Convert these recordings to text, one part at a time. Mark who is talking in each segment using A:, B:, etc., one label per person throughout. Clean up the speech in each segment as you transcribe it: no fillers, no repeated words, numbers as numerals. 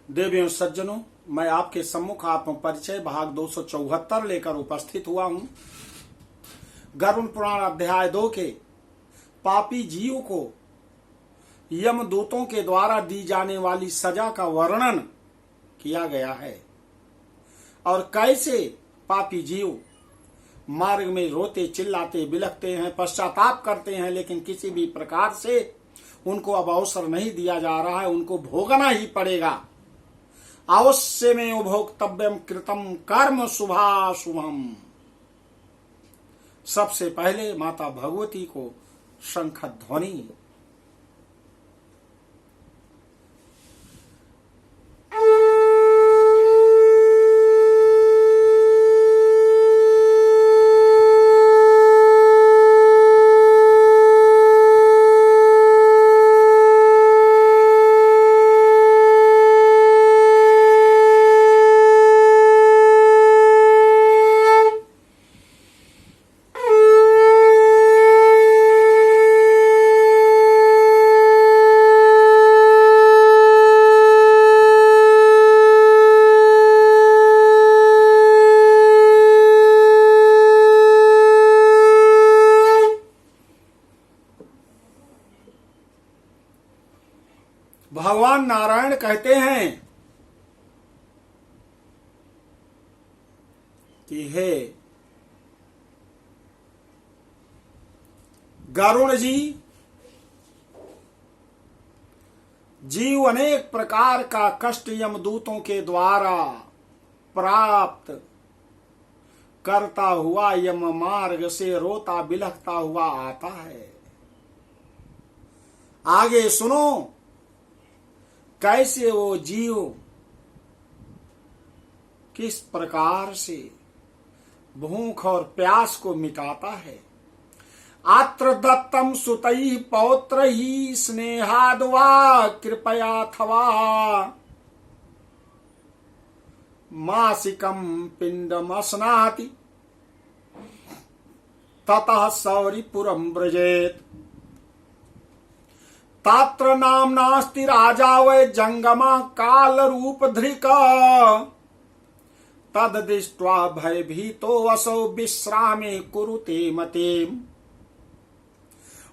A: देवियों सज्जनों, मैं आपके सम्मुख आत्म परिचय भाग 274 लेकर उपस्थित हुआ हूं। गरुड़ पुराण अध्याय 2 के पापी जीव को यमदूतों के द्वारा दी जाने वाली सजा का वर्णन किया गया है और कैसे पापी जीव मार्ग में रोते चिल्लाते बिलखते हैं, पश्चाताप करते हैं, लेकिन किसी भी प्रकार से उनको अब अवसर नहीं दिया जा रहा है, उनको भोगना ही पड़ेगा। अवश्य में उपभोक्तव्यम कृतम कर्म शुभाशुभम। सबसे पहले माता भगवती को शंख ध्वनि। भगवान नारायण कहते हैं कि हे गरुण जी, जीव अनेक प्रकार का कष्ट यमदूतों के द्वारा प्राप्त करता हुआ यम मार्ग से रोता बिलखता हुआ आता है। आगे सुनो कैसे वो जीव किस प्रकार से भूख और प्यास को मिटाता है। आत्र दत्तम सुतई पौत्र ही स्नेहाद्वा कृपयाथवा मासिकम पिंडमस्नाति ततः सौरिपुरम व्रजेत। तात्र नाम नास्ति राजा वै जंगमा काल रूप धृक तद दृष्ट्वा भयभीतो असौ विश्रामे कुरुते मतेम।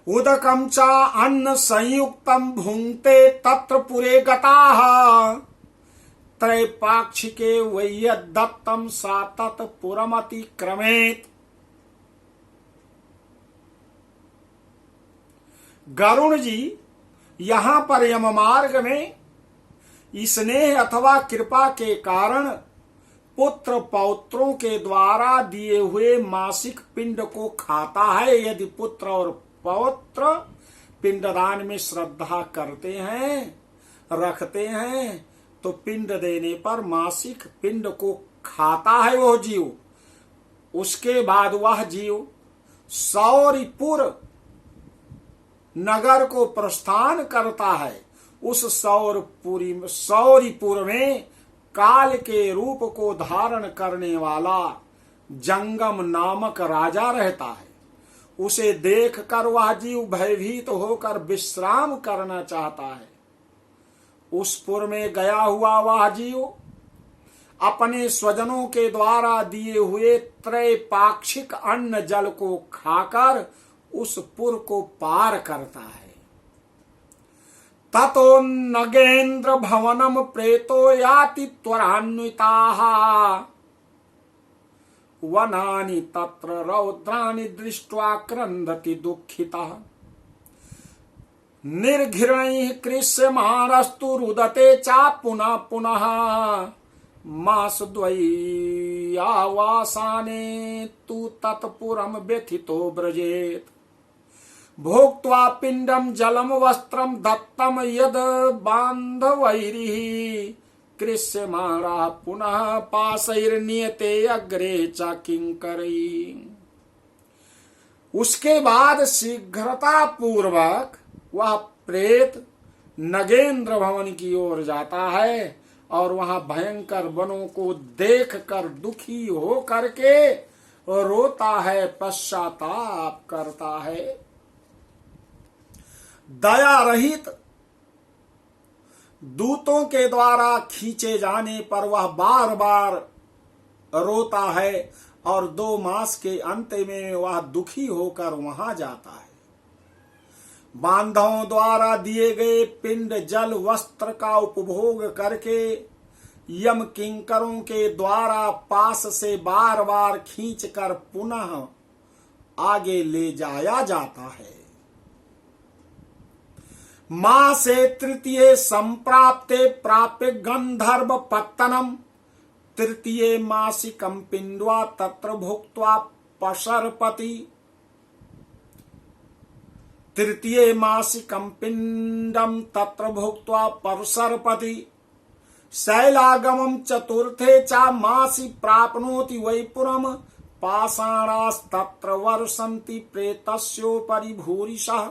A: उदकं च अन्न संयुक्तं भुंक्ते तत्र पुरे गताः त्रैपाक्षिके वै यद्दत्तं सा तत् पुरमतिक्रमेत्। गरुण जी यहाँ पर यम मार्ग में स्नेह अथवा कृपा के कारण पुत्र पौत्रों के द्वारा दिए हुए मासिक पिंड को खाता है। यदि पुत्र और पौत्र पिंडदान में श्रद्धा करते हैं, रखते हैं, तो पिंड देने पर मासिक पिंड को खाता है वो जीव। उसके बाद वह जीव सौरिपुर नगर को प्रस्थान करता है। उस सौरिपुर में काल के रूप को धारण करने वाला जंगम नामक राजा रहता है। उसे देखकर वह जीव भयभीत होकर विश्राम करना चाहता है। उस पुर में गया हुआ वह जीव अपने स्वजनों के द्वारा दिए हुए त्रैपाक्षिक अन्न जल को खाकर उस पुर को पार करता है। ततो नगेंद्र भवनम प्रेतो याति त्वरान्विताः वनानि तत्र रौद्राणि दृष्ट्वा क्रंदति दुःखितः। निर्घृणैः कृष्यमाणस्तु रुदते चा पुनः पुनः मासद्वयी आवासाने तु तत्पुरम व्यथितो व्रजेत। भोक्त्वा पिंडम जलम वस्त्रम दत्तम यद बांधवैरिः कृष्यमाणः पुनः पाशैर्नियते अग्रे च किंकरैः। उसके बाद शीघ्रता पूर्वक वह प्रेत नगेंद्र भवन की ओर जाता है और वहां भयंकर वनों को देखकर दुखी हो करके रोता है, पश्चाताप करता है। दया रहित दूतों के द्वारा खींचे जाने पर वह बार बार रोता है और 2 मास के अंत में वह दुखी होकर वहां जाता है। बांधवों द्वारा दिए गए पिंड जल वस्त्र का उपभोग करके यम किंकरों के द्वारा पास से बार बार खींचकर पुनः आगे ले जाया जाता है। मां से तृतीय संप्राप्ते प्राप्य गंधर्व पत्तनम तृतीय मासिकम पिंडवा तत्र भुक्त्वा पशरपति। तृतीय मासिकम पिंडम तत्र भुक्त्वा पशरपति। शैलागमं चतुर्थे चा मासि प्राप्नोति वैपुरम पाषाणास्तत्र वर्षन्ति प्रेतस्योपरि भूरिशः।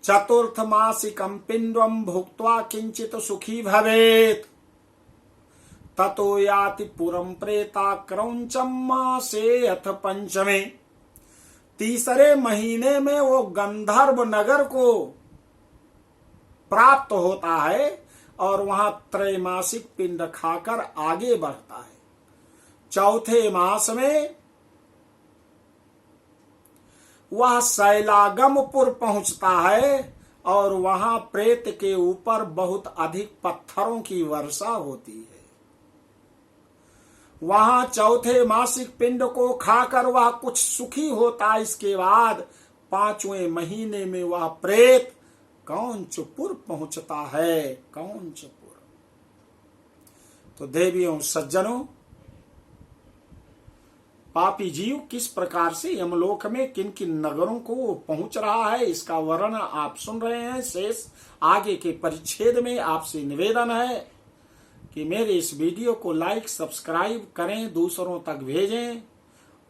A: चतुर्थ मासिकं पिंडम भुक्त्वा किंचित सुखी भवेत् ततो याति पुरं प्रेता क्रौंचम मासे अथ पंचमे। तीसरे महीने में वो गंधर्व नगर को प्राप्त होता है और वहां त्रैमासिक पिंड खाकर आगे बढ़ता है। चौथे मास में वह शैलागमपुर पहुंचता है और वहां प्रेत के ऊपर बहुत अधिक पत्थरों की वर्षा होती है। वहां चौथे मासिक पिंड को खाकर वह कुछ सुखी होता। इसके बाद 5वें महीने में वह प्रेत कौंचपुर पहुंचता है। कौंचपुर। तो देवियों सज्जनों, पापी जीव किस प्रकार से यमलोक में किन किन नगरों को पहुंच रहा है, इसका वर्णन आप सुन रहे हैं। शेष आगे के परिच्छेद में आपसे निवेदन है कि मेरे इस वीडियो को लाइक सब्सक्राइब करें, दूसरों तक भेजें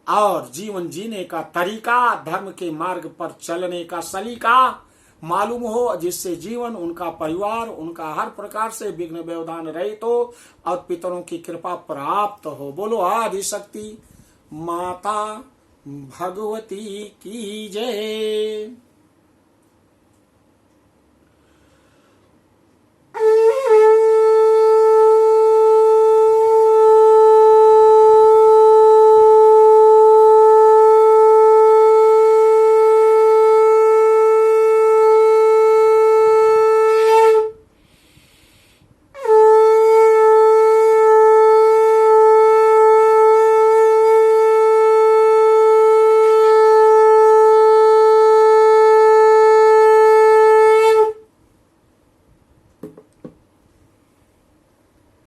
A: और जीवन जीने का तरीका, धर्म के मार्ग पर चलने का सलीका मालूम हो, जिससे जीवन, उनका परिवार, उनका हर प्रकार से विघ्न व्यवधान रहित हो और पितरों की कृपा प्राप्त हो। बोलो आदि शक्ति माता भगवती की जय।